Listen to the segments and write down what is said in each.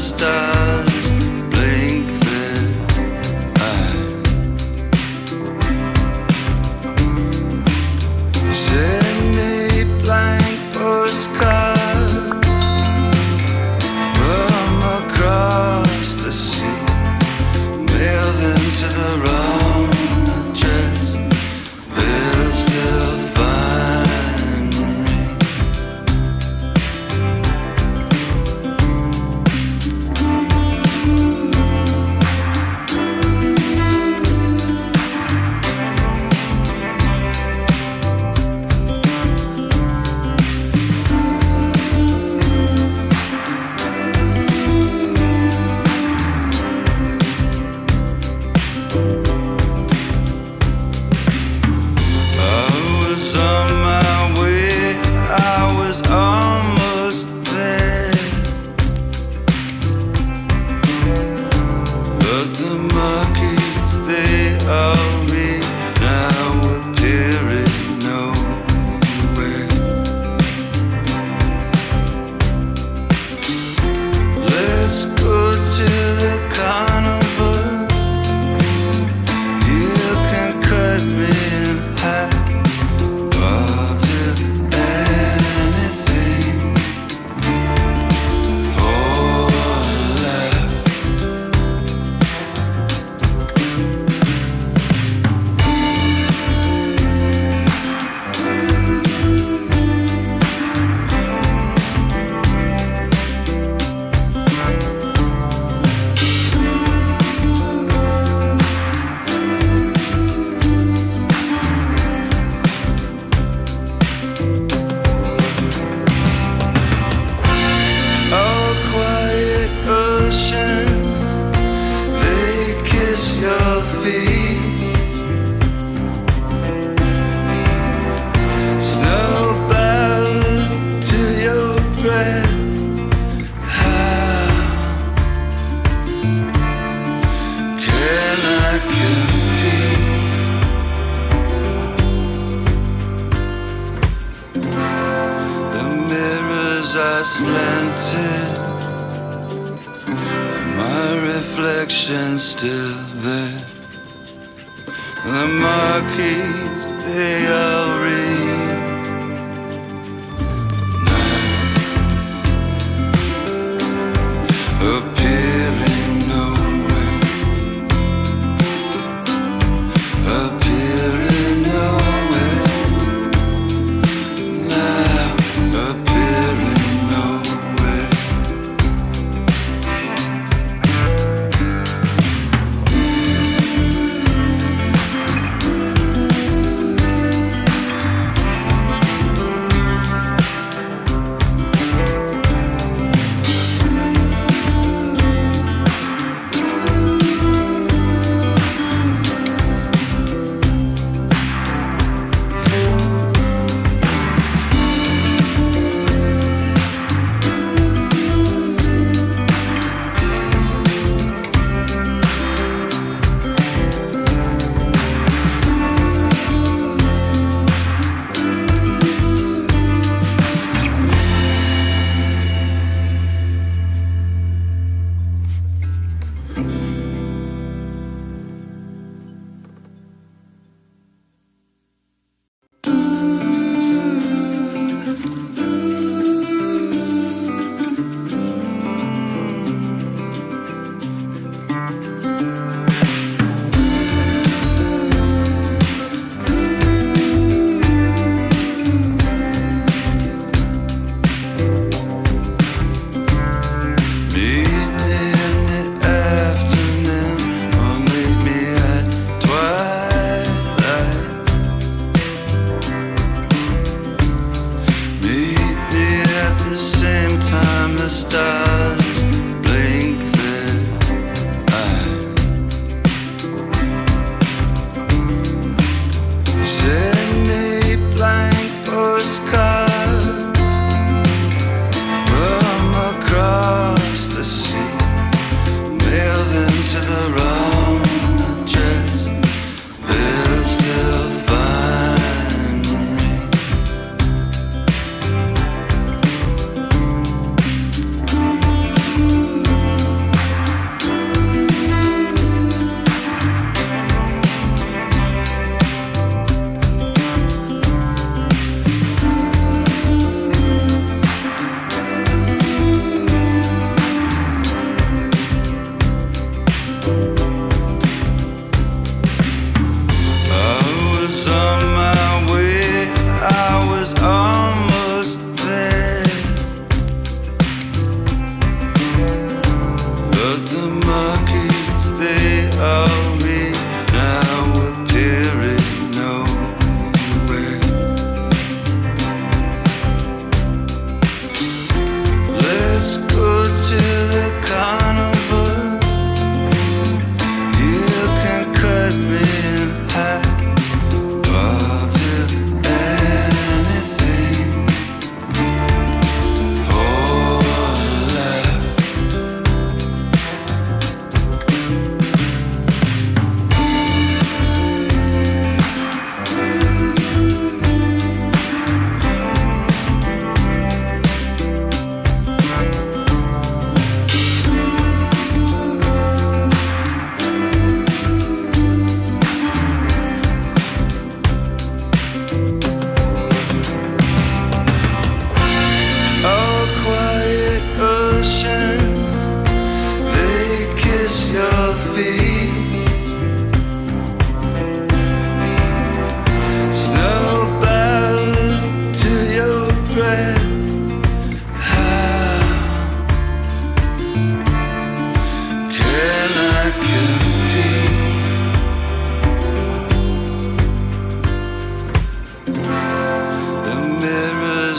stars blink their eyes. Send me blank postcards from across the sea. Mail them to the wrong address. They'll still find me. I was on my way, I was almost there. But the monkeys, they all read now appearing nowhere. Let's go to the carnival. You can cut me in half. I'll do anything for a laugh. Oh, quiet oceans, they kiss your feet. Snow bows to your breath. How can I compete? The mirrors are slanted, my reflection's still there. The marquees, they all read now appearing nowhere. Appearing nowhere. Now appearing nowhere.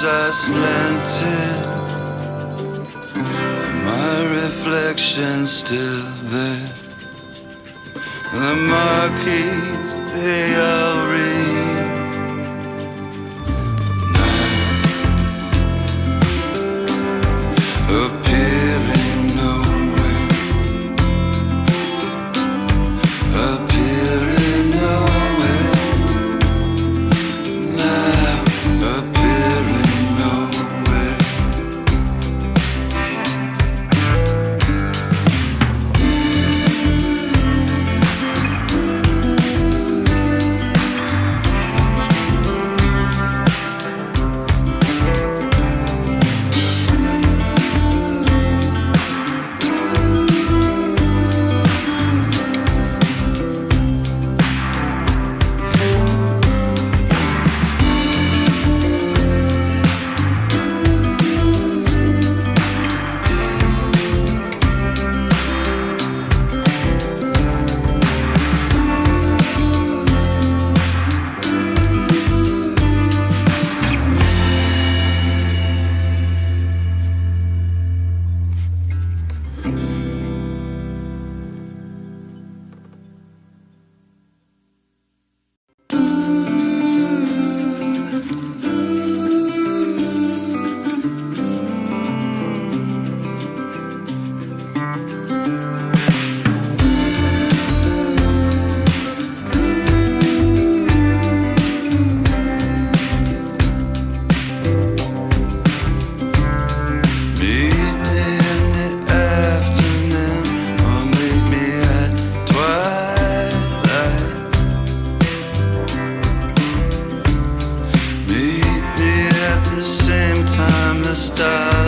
shadows are slanted, my reflection's still there. The marquees, they all read appearing nowhere, appearing nowhere, now appearing nowhere. Stars